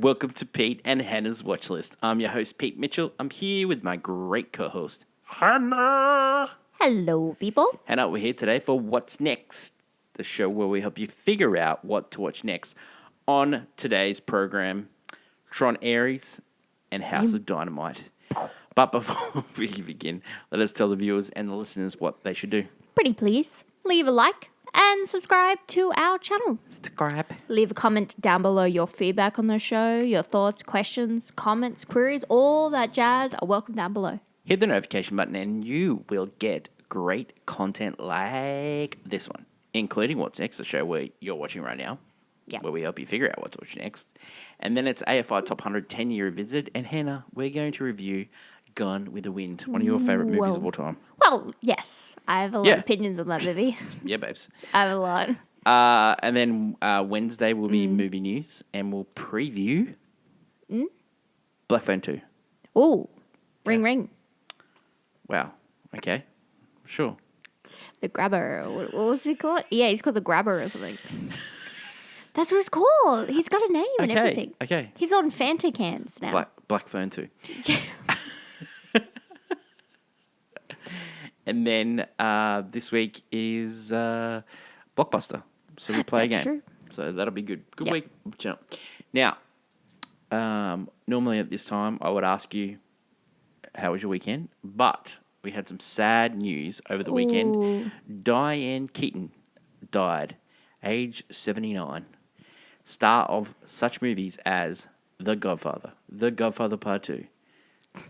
Welcome to Pete and Hannah's Watchlist. I'm your host, Pete Mitchell. I'm here with my great co-host, Hannah. Hello, people. Hannah, we're here today for What's Next, the show where we help you figure out what to watch next. On today's program, Tron Ares and House of Dynamite. But before we begin, let us tell the viewers and the listeners what they should do. Pretty please, leave a like and subscribe to our channel. Subscribe. Leave a comment down below your feedback on the show, your thoughts, questions, comments, queries, all that jazz are welcome down below. Hit the notification button and you will get great content like this one, including What's Next, the show where you're watching right now, where we help you figure out what to watch next. And then it's AFI Top 100 10-year revisited. And Hannah, we're going to review Gone with the Wind, one of your favourite movies of all time. Well, yes. I have a lot of opinions on that movie. Yeah, babes. I have a lot. And then Wednesday will be movie news, and we'll preview Black Phone 2. Ooh, ring, ring. Wow. Okay. Sure. The Grabber. What was he called? Yeah, he's called the Grabber or something. That's what it's called. He's got a name and everything. Okay. He's on Fanta cans now. Black Phone 2. And then this week is Blockbuster. So we play a game. True. So that'll be good. Good week. Now, normally at this time, I would ask you, how was your weekend? But we had some sad news over the weekend. Diane Keaton died, age 79. Star of such movies as The Godfather, The Godfather Part 2.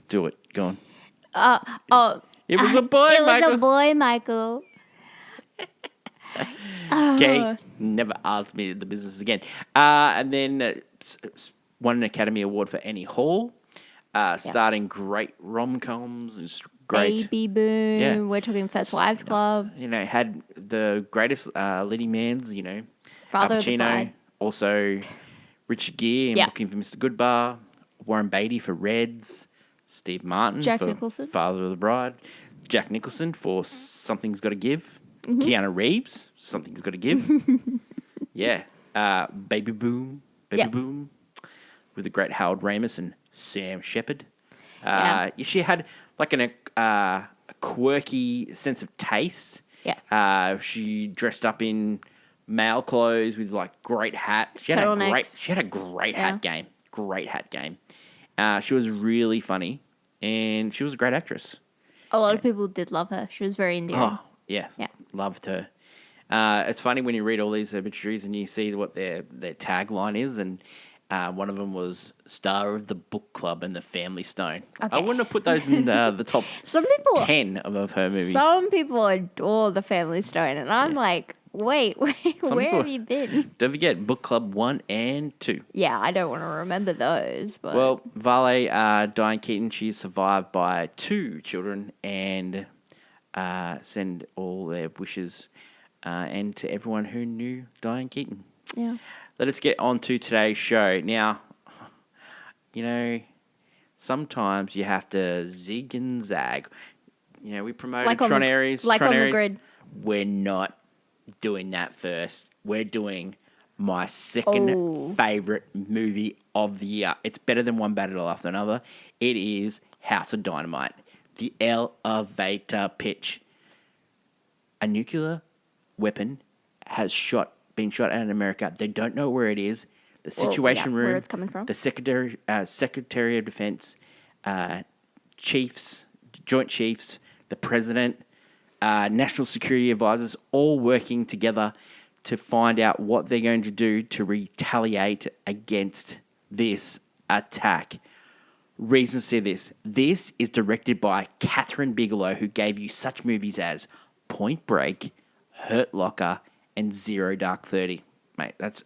Do it. Go on. It was a boy, It Michael. was a boy, Michael. Okay, never asked me the business again. And then won an Academy Award for Annie Hall, starting great rom-coms and great... Baby Boom. Yeah. We're talking First Wives Club. You know, had the greatest leading mans, you know, Father Al of the Pacino, Bride. also Richard Gere in Looking for Mr. Goodbar, Warren Beatty for Reds, Steve Martin Jack for Nicholson. Father of the Bride, Jack Nicholson for Something's Got to Give, Keanu Reeves, Something's Got to Give, Baby Boom, Boom, with the great Harold Ramis and Sam Shepard. She had like a quirky sense of taste. Yeah. She dressed up in male clothes with like great hats. She had a great hat game. Great hat game. She was really funny, and she was a great actress. A lot of people did love her. She was very endearing. Oh, yeah. Loved her. It's funny when you read all these obituaries and you see what their tagline is, and one of them was star of the book club and the Family Stone. Okay. I wouldn't have put those in the top 10 of her movies. Some people adore the Family Stone, and I'm like, wait, where have you been? Don't forget, book club 1 and 2. Yeah, I don't want to remember those. But Well, Vale, Diane Keaton, she's survived by 2 children, and send all their wishes and to everyone who knew Diane Keaton. yeah. Let us get on to today's show. Now, you know, sometimes you have to zig and zag. You know, we promoted Tron Ares. Like on the grid. We're not doing that first. We're doing my second favourite movie of the year. It's better than one battle after another. It is House of Dynamite, the elevator pitch. A nuclear weapon has been shot out in America. They don't know where it is. The Situation Room, where it's coming from. the Secretary of Defense, chiefs, Joint Chiefs, the President, National Security Advisors, all working together to find out what they're going to do to retaliate against this attack. Reasons to see this. This is directed by Catherine Bigelow, who gave you such movies as Point Break, Hurt Locker, and Zero Dark 30. Mate, that's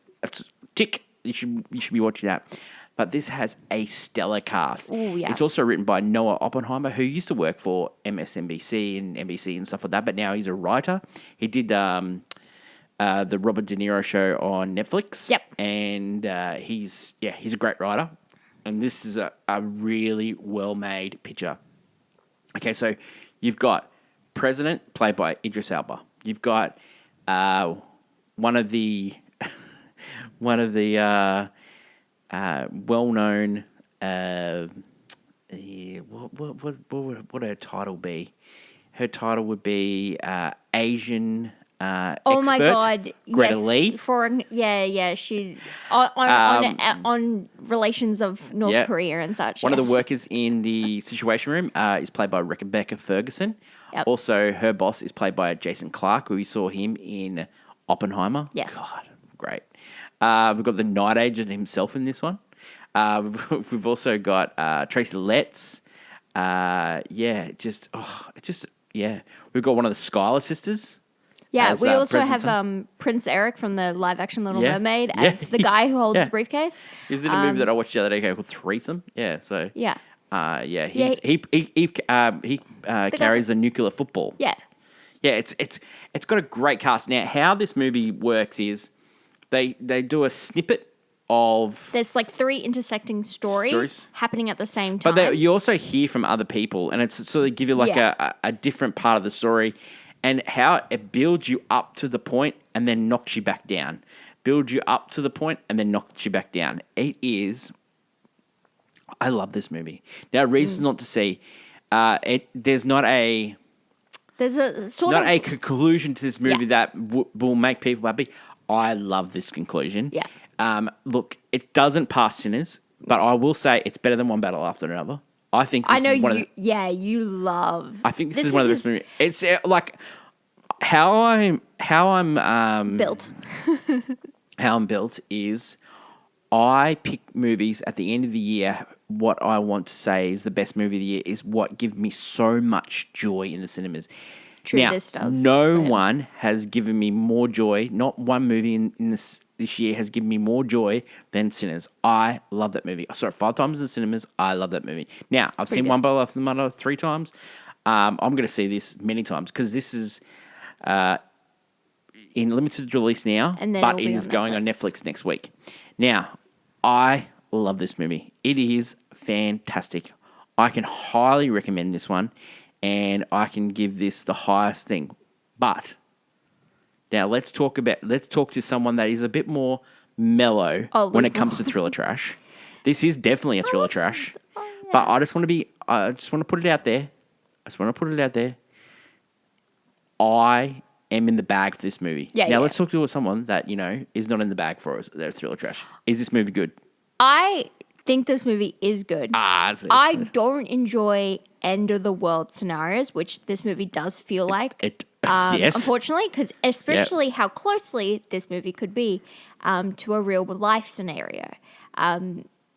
tick. You should be watching that. But this has a stellar cast. Ooh, yeah. It's also written by Noah Oppenheimer, who used to work for MSNBC and NBC and stuff like that, but now he's a writer. He did the Robert De Niro show on Netflix. Yep. And he's a great writer. And this is a really well-made picture. Okay, so you've got President, played by Idris Elba. You've got one of the well-known. What would her title be? Her title would be Asian Oh expert. my God! Greta Yes, Lee. She on relations of North Yeah. Korea and such. One of yes. the workers in the Situation Room is played by Rebecca Ferguson. Yep. Also, her boss is played by Jason Clarke, who we saw him in Oppenheimer. Yes. God, great. We've got the night agent himself in this one. We've also got Tracy Letts. We've got one of the Schuyler sisters. Yeah, as, we also President's have son. Prince Eric from the live-action Little Yeah. Mermaid Yeah. as the guy who holds Yeah. the briefcase. He was in a movie that I watched the other day called Threesome. Yeah, so Yeah, he carries a nuclear football. yeah. Yeah, it's got a great cast. Now, how this movie works is they do a snippet of, There's like 3 intersecting stories happening at the same time. but you also hear from other people, and it's so they give you like Yeah. a different part of the story, and how it builds you up to the point and then knocks you back down. Builds you up to the point and then knocks you back down. I love this movie. Now, reasons not to see. There's not a conclusion to this movie that will make people happy. I love this conclusion. Yeah. Look, it doesn't pass Sinners, but I will say it's better than One Battle After Another. I think this is one of the, you love. I think this is one of the best movies. It's like how I'm built. how I'm built is I pick movies at the end of the year. What I want to say is the best movie of the year is what gives me so much joy in the cinemas. True, Now, this does. no one has given me more joy. Not one movie in this year has given me more joy than Sinners. I love that movie. I saw it 5 times in the cinemas. I love that movie. Now, I've seen good. One Battle After Another 3 times. I'm going to see this many times because this is in limited release now, And then but it'll it be is on going on Netflix next week. Now, I love this movie. It is fantastic. I can highly recommend this one, and I can give this the highest thing. But now let's talk to someone that is a bit more mellow when it comes to thriller trash. This is definitely a thriller trash. But I just want to put it out there. I am in the bag for this movie. Now let's talk to someone that, is not in the bag for us. They're thriller trash. Is this movie good? I think this movie is good. I don't enjoy end of the world scenarios, which this movie does feel like. Yes. Unfortunately, because especially how closely this movie could be to a real life scenario.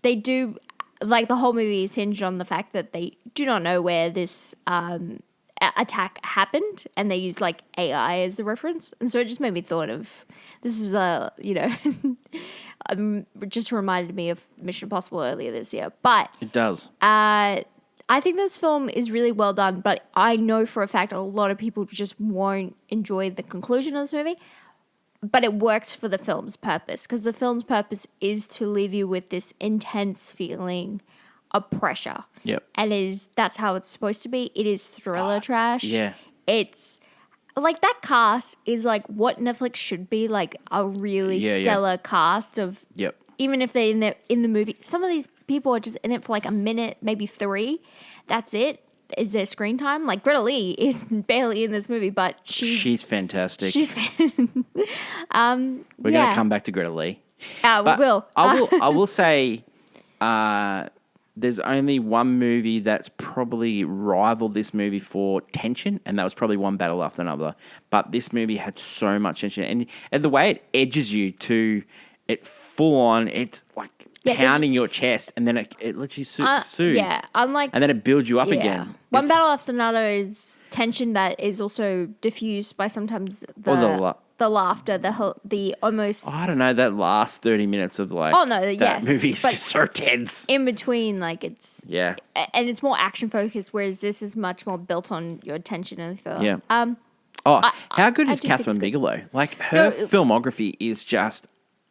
They do, like, the whole movie is hinged on the fact that they do not know where this attack happened, and they use like AI as a reference, and so it just made me thought of this is just reminded me of Mission Impossible earlier this year. But it does. I think this film is really well done, but I know for a fact a lot of people just won't enjoy the conclusion of this movie. But it works for the film's purpose, because the film's purpose is to leave you with this intense feeling of pressure. Yep. And that's how it's supposed to be. It is thriller trash. Yeah. It's like that cast is like what Netflix should be, like a really stellar cast of. Yep. Even if they're in the movie, some of these people are just in it for like a minute, maybe 3. That's it. Is their screen time? Like Greta Lee is barely in this movie, but she's fantastic. We're gonna come back to Greta Lee. We will. I will say, there's only one movie that's probably rivaled this movie for tension, and that was probably One Battle After Another. But this movie had so much tension, and the way it edges you to it full on, it's like pounding your chest, and then it lets you soothe. Yeah, unlike, and then it builds you up again. One Battle After Another is tension that is also diffused by sometimes the laughter, the almost. I don't know, that last 30 minutes of like. Oh no! That movie's just so tense. In between, like it's. Yeah. And it's more action focused, whereas this is much more built on your attention and feel. Yeah. How good is Catherine Bigelow? Like her filmography is just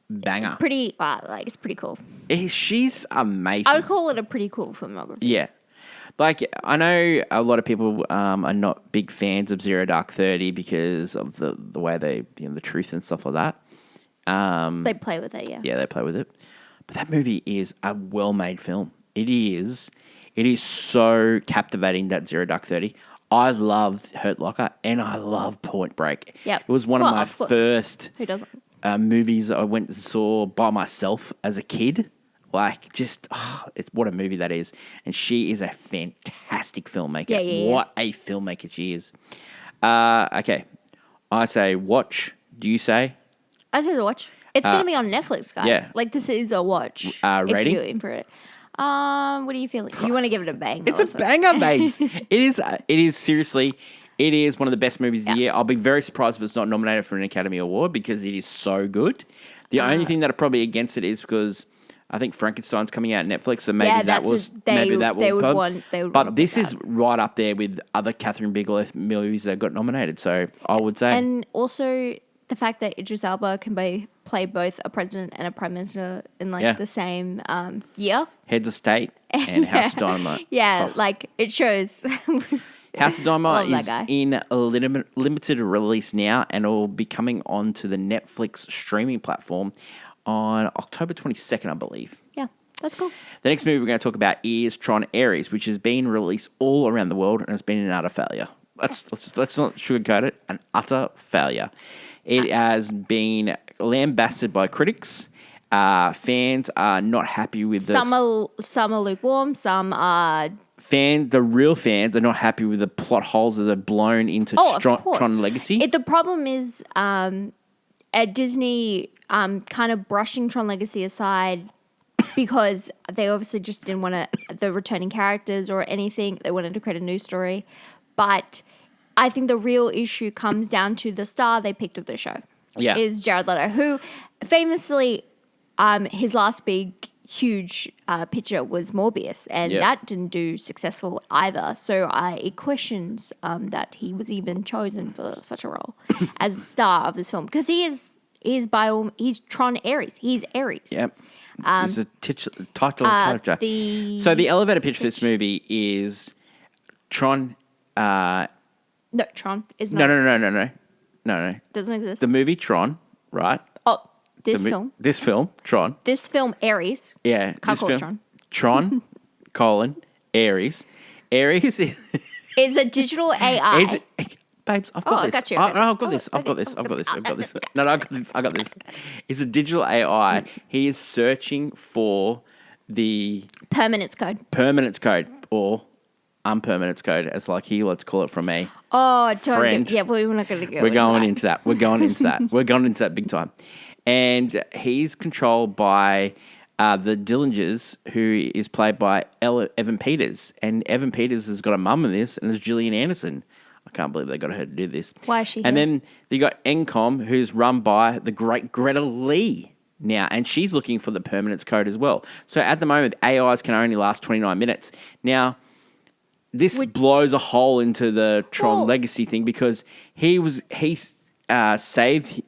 banger. Pretty, it's pretty cool. She's amazing. I would call it a pretty cool filmography. Yeah. Like, I know a lot of people are not big fans of Zero Dark 30 because of the way they, the truth and stuff like that. They play with it, yeah. Yeah, they play with it. But that movie is a well-made film. It is so captivating, that Zero Dark 30. I loved Hurt Locker and I love Point Break. Yep. It was one of my of course. first Who doesn't? movies I went and saw by myself as a kid. Like, just, what a movie that is. And she is a fantastic filmmaker. Yeah. What a filmmaker she is. Okay. I say watch. Do you say? I say the watch. It's going to be on Netflix, guys. yeah. Like, this is a watch. Rating? If you're in for it. What are you feeling? You want to give it a bang? It's a banger, babes. It is seriously, it is one of the best movies of the year. I'll be very surprised if it's not nominated for an Academy Award because it is so good. The only thing that are probably against it is because I think Frankenstein's coming out on Netflix, so maybe that will. But this is right up there with other Catherine Bigelow movies that got nominated. So I would say, and also the fact that Idris Elba can play both a president and a prime minister in the same year. Heads of State and House of Dynamite. Yeah, like it shows. House of Dynamite is in a limited release now, and it will be coming onto the Netflix streaming platform on October 22nd, I believe. Yeah, that's cool. The next movie we're going to talk about is Tron Ares, which has been released all around the world and has been an utter failure. Let's not sugarcoat it. An utter failure. It has been lambasted by critics. Fans are not happy with this. Some are lukewarm. Some are. The real fans are not happy with the plot holes that are blown into Tron Legacy. The problem is at Disney kind of brushing Tron Legacy aside because they obviously just didn't want the returning characters or anything. They wanted to create a new story. But I think the real issue comes down to the star they picked of the show. Yeah. Is Jared Leto, who famously, his last big, huge picture was Morbius, and that didn't do successful either. So it questions that he was even chosen for such a role as a star of this film, because he's Tron Ares. He's Ares. Yep. He's a title character. So the elevator pitch for this movie is Tron. No, Tron is not. No. Doesn't exist. The movie Tron, right? Oh, this film, Tron. This film, Ares. Yeah. Can't call it Tron. Tron, Ares. Ares is a digital AI. Babes, I've got this. I got you. I've got this. I've got this. No, I got this. It's a digital AI. He is searching for the permanence code or unpermanence code, as like he likes to call it from me. Oh, friend. We're not going to go. We're going into that. We're going into that big time. And he's controlled by the Dillingers, who is played by Evan Peters. And Evan Peters has got a mum in this, and it's Gillian Anderson. I can't believe they got her to do this. Why is she And here? then you got Encom, who's run by the great Greta Lee now, and she's looking for the permanence code as well. So at the moment, AIs can only last 29 minutes. Now, this blows a hole into the Tron Legacy thing, because he saved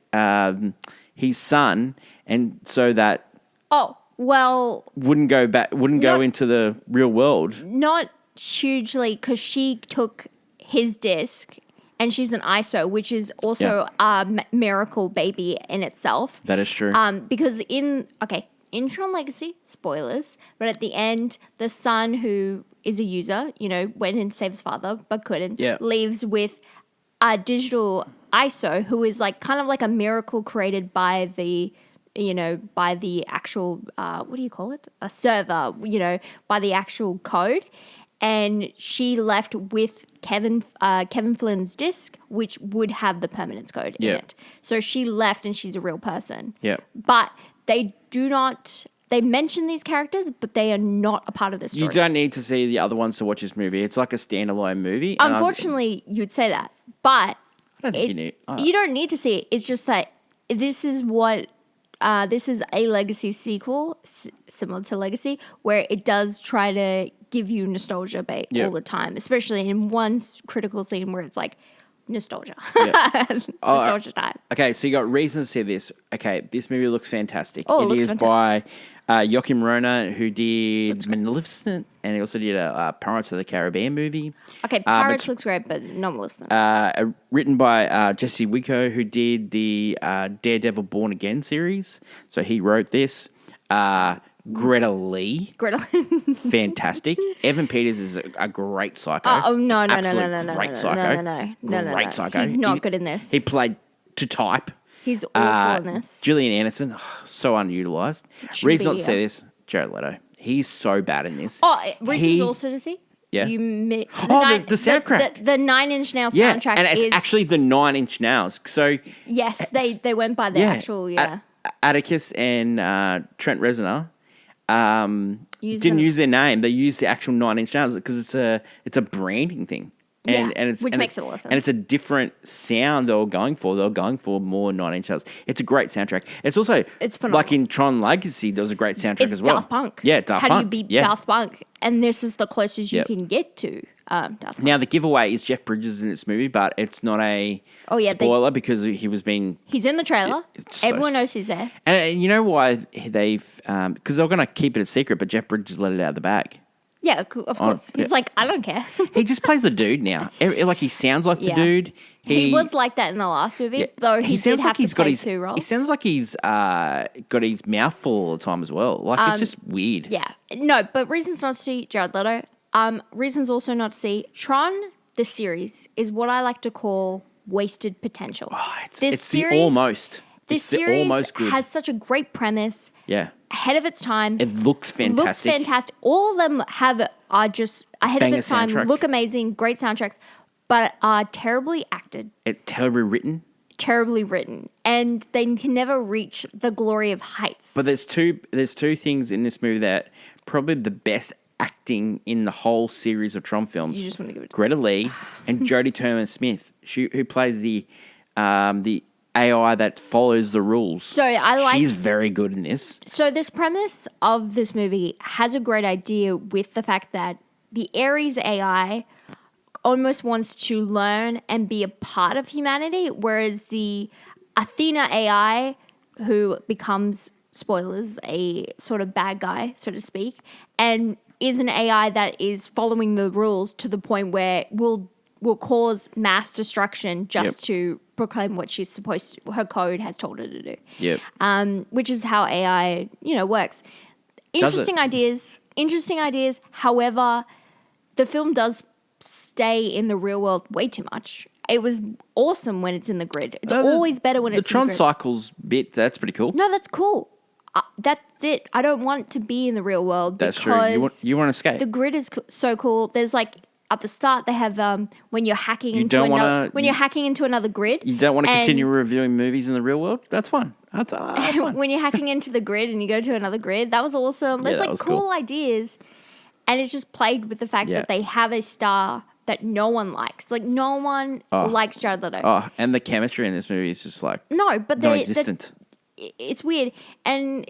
his son, and so that wouldn't go into the real world. Not hugely, because she took his disc, and she's an ISO, which is also a miracle baby in itself. That is true. Because in Tron Legacy, spoilers, but at the end, the son who is a user, went and saved his father but couldn't, leaves with a digital ISO who is kind of like a miracle created by the actual, what do you call it? A server, by the actual code. And she left with Kevin Flynn's disc, which would have the permanence code in it. So she left, and she's a real person. Yeah. But they do not. They mention these characters, but they are not a part of the story. You don't need to see the other ones to watch this movie. It's like a standalone movie. Unfortunately, you would say that, but I don't think you need. You don't need to see it. It's just that this is what. This is a Legacy sequel, similar to Legacy, where it does try to give you nostalgia bait all the time, especially in one critical scene where it's like nostalgia. Nostalgia time. Okay, so you got reasons to see this. Okay, this movie looks fantastic. Oh, it looks is fantastic. by Joachim Rona, who did Maleficent, and he also did a Pirates of the Caribbean movie. Okay, Pirates looks great, but not Maleficent. Written by Jesse Wico, who did the Daredevil Born Again series. So he wrote this. Greta Lee, Greta. fantastic. Evan Peters is a great psycho. No, Absolute great psycho. No. Great psycho. He's not good in this. He played to type. He's awful in this. Gillian Anderson, so underutilized. Reason not to say this, Jared Leto. He's so bad in this. Reasons also to see. Yeah. The soundtrack. The 9 Inch Nails Yeah, soundtrack and it's is actually the 9 Inch Nails. So yes, they went by the actual Atticus and Trent Reznor didn't them. use their name. They used the actual 9 Inch Nails because it's a branding thing. Which makes it awesome. And it's a different sound they were going for. They were going for more 9 Inch Nails. It's a great soundtrack. It's also phenomenal. Like in Tron Legacy, there was a great soundtrack as well. It's Daft Punk. Yeah, Daft Punk. How do you beat Daft Punk? And this is the closest you can get to Daft Punk. Now the giveaway is Jeff Bridges in this movie, but it's not a spoiler because he's in the trailer. Everyone knows he's there. And you know why they've because they were going to keep it a secret, but Jeff Bridges let it out of the bag. Yeah, of course. He's like, I don't care. He just plays a dude now. Like he sounds like the dude. He was like that in the last movie, though he did have to play 2 roles. He sounds like he's got his mouth full all the time as well. Like it's just weird. Yeah. No, but reasons not to see Jared Leto. Reasons also not to see Tron, the series, is what I like to call wasted potential. Oh, it's the almost. This series almost good. Has such a great premise. Yeah. Ahead of its time. It looks fantastic. All of them are just ahead of its time, look amazing, great soundtracks, but are terribly acted. Terribly written. And they can never reach the glory of heights. But there's two things in this movie that probably the best acting in the whole series of Tron films. You just want to give it to Greta Lee and Jodie Turner-Smith, who plays the AI that follows the rules. So she's very good in this. So this premise of this movie has a great idea with the fact that the Ares AI almost wants to learn and be a part of humanity, whereas the Athena AI, who becomes, spoilers, a sort of bad guy, so to speak, and is an AI that is following the rules to the point where will cause mass destruction just to proclaim what she's supposed to, her code has told her to do. Yep. Which is how AI, works. Interesting ideas. However, the film does stay in the real world way too much. It was awesome when it's in the grid. It's always better when it's in the Tron grid. cycles bit, that's pretty cool. No, that's cool. That's it. I don't want to be in the real world. That's true. You want to escape. The grid is so cool. There's at the start, they have when you're hacking into another grid. You don't want to continue reviewing movies in the real world? That's fine. That's fine. When you're hacking into the grid and you go to another grid, that was awesome. There's cool ideas. And it's just plagued with the fact that they have a star that no one likes. Like, no one likes Jared Leto. Oh, and the chemistry in this movie is just non-existent. It's weird. And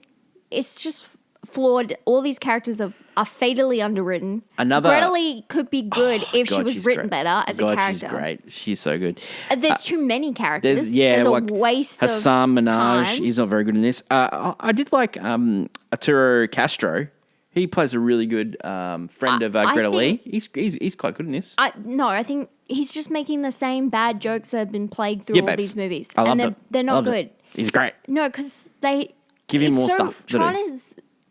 it's just flawed. All these characters are fatally underwritten. Greta Lee could be good if she was written better as a character. She's great. She's so good. There's too many characters. There's a waste Hassan of Minaj. time. He's not very good in this. I did like Arturo Castro. He plays a really good friend of Greta Lee. He's quite good in this. I think he's just making the same bad jokes that have been plagued through all these movies. I loved it. They're not good. He's great. No, because they... Give him more stuff.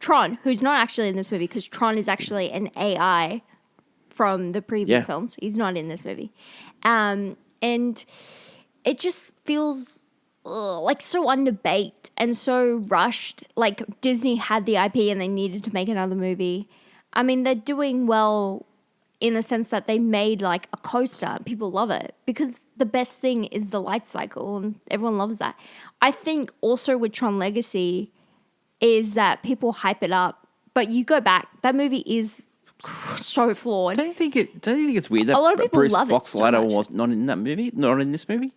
Tron, who's not actually in this movie, because Tron is actually an AI from the previous films. He's not in this movie. And it just feels so underbaked and so rushed. Like Disney had the IP and they needed to make another movie. I mean, they're doing well in the sense that they made a coaster and people love it because the best thing is the light cycle and everyone loves that. I think also with Tron Legacy is that people hype it up, but you go back, that movie is so flawed. Don't you think it's weird that a lot of people Bruce love Boxleiter it so was not in that movie? Not in this movie?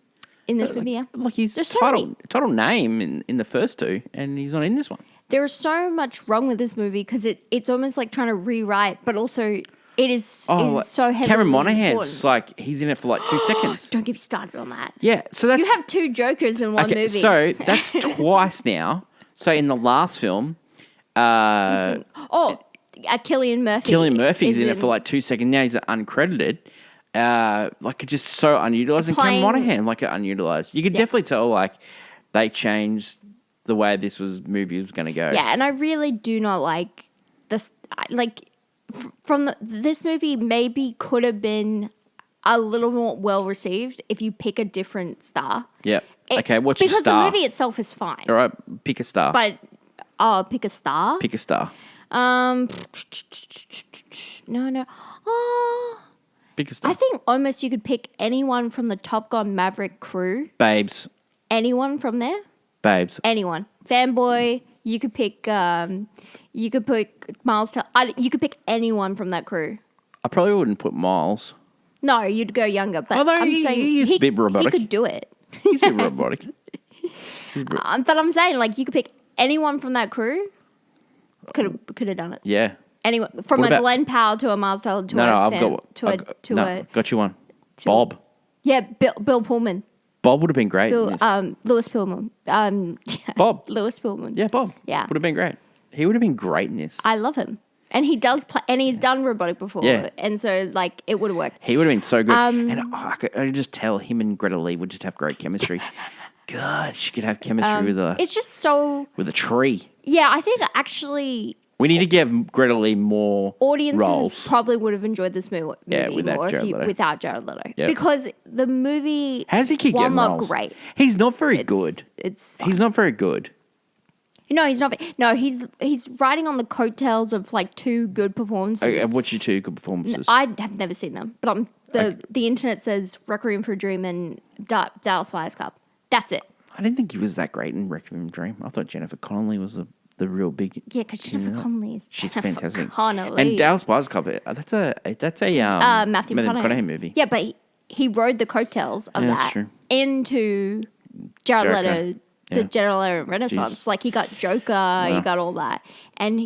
In this movie, yeah. Like his There's title name in the first two, and he's not in this one. There's so much wrong with this movie because it's almost like trying to rewrite, but also it is so heavily Cameron Monaghan's important. he's in it for 2 seconds. Don't get me started on that. Yeah, so that's... You have 2 Jokers in one movie. So that's twice now. So in the last film... Cillian Murphy. Cillian Murphy's in it for 2 seconds. Now he's uncredited. It's just so unutilized. And Cameron Monaghan, unutilized. You could definitely tell, they changed the way movie was going to go. Yeah, and I really do not like this. Like, this movie maybe could have been a little more well received if you pick a different star. Yeah. Okay, what's your star? Because the movie itself is fine. All right, pick a star. But, pick a star? Pick a star. No. Pick a star. I think almost you could pick anyone from the Top Gun Maverick crew. Babes. Anyone from there? Babes. Anyone. Fanboy. You could pick Miles. You could pick anyone from that crew. I probably wouldn't put Miles. No, you'd go younger. But Although I'm saying he is a bit robotic. He could do it. He's a bit robotic. But I'm saying, like, you could pick anyone from that crew. Could have done it. Yeah. Anyone from What about- Glenn Powell to a Miles Teller to got you one. Bob. Yeah, Bill Pullman. Bob would have been great. in this. Lewis Pullman. Bob. Lewis Pullman. Yeah, Bob. Yeah. Would have been great. He would have been great in this. I love him. And he does play, and he's done robotic before. Yeah. And so, like, it would have worked. He would have been so good. And I could just tell him and Greta Lee would just have great chemistry. God, she could have chemistry It's just so. with a tree. Yeah, I think actually We need to give Greta Lee more audiences roles. probably would have enjoyed this movie without more Jared Leto. without Jared Leto. Yep. Because the movie, How does he keep while getting not roles? great, He's not very good. It's fine. He's not very good. No, he's not. No, he's riding on the coattails of like two good performances. Okay, what's your two good performances? I have never seen them, but the internet says Requiem for a Dream and Dallas Buyers Club. That's it. I didn't think he was that great in Requiem Dream. I thought Jennifer Connelly was the real big. Yeah, because Jennifer Connelly is She's Jennifer fantastic. Connelly. And Dallas Buyers Club. That's a Matthew McConaughey movie. Yeah, but he rode the coattails of Yeah, that's that true. into Jared Jericho. Leto, the Yeah. Jared Leto Renaissance. Jeez. Like he got Joker, he got all that, and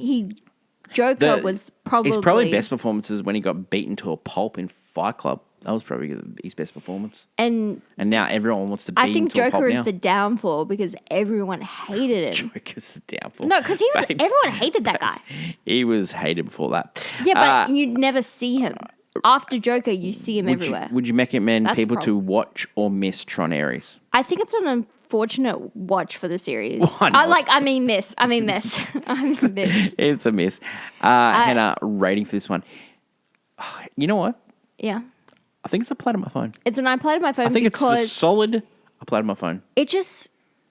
Joker was probably his probably best performances when he got beaten to a pulp in Fight Club. That was probably his best performance. And now everyone wants to beat I him think to a pulp Joker is now. the downfall because everyone hated him. Joker's the downfall. No, because Babes. everyone hated that guy. He was hated before that. Yeah, but you'd never see him. After Joker, you see him everywhere. Would you recommend That's the people to watch or miss Tron Ares? I think it's an unfortunate watch for the series. Why not? I mean miss. I mean miss. It's a miss. Hannah, rating for this one. You know what? Yeah. I think it's a play on my phone. It's an I played on my phone I think it's a because solid I played on my phone. it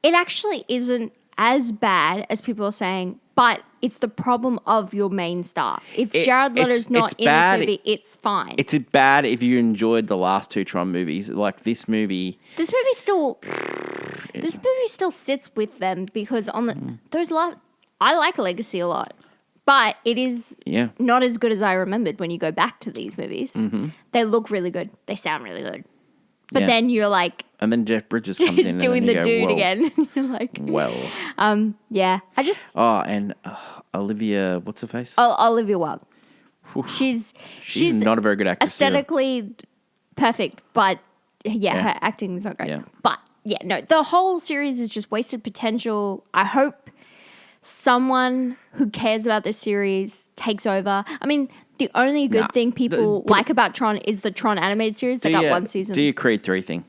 actually isn't as bad as people are saying, but it's the problem of your main star. If Jared Leto's not in bad. this movie, it's fine. It's bad if you enjoyed the last two Tron movies. Like this movie. This movie still sits with them because on those last, I like Legacy a lot, but it is not as good as I remembered when you go back to these movies. Mm-hmm. They look really good. They sound really good. But then you're like, and then Jeff Bridges comes in he's and doing then the you go, dude well, again. You're like, well. yeah. I just and Olivia, what's her face? Olivia Wilde. She's not a very good actress. aesthetically perfect, but her acting is not great. Yeah. But yeah, no, the whole series is just wasted potential. I hope someone who cares about this series takes over. I mean, the only good thing people like about Tron is the Tron animated series. They got one season. Do your Creed 3 thing.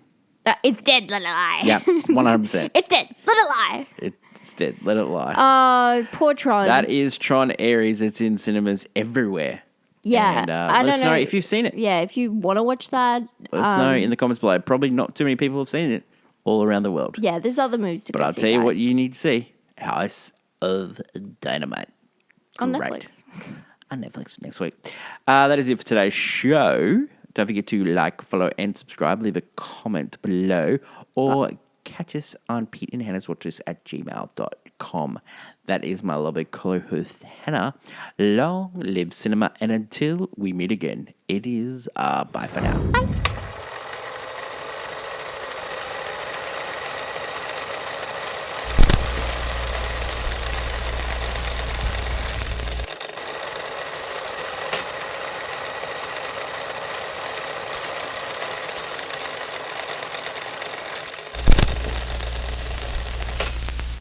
It's dead, let it lie. Yeah, 100%. It's dead, let it lie. It's dead, let it lie. Poor Tron. That is Tron Ares. It's in cinemas everywhere. Yeah, And I let us don't know know if you've seen it. Yeah, if you want to watch that. Let us know in the comments below. Probably not too many people have seen it all around the world. Yeah, there's other movies to But go I'll see, tell you what guys. you need to see. House of Dynamite. On Great. Netflix. On Netflix next week. That is it for today's show. Don't forget to like, follow, and subscribe. Leave a comment below. Or catch us on Pete and Hannah's Watchlist at gmail.com. That is my lovely co-host, Hannah. Long live cinema. And until we meet again, it is bye for now. Bye.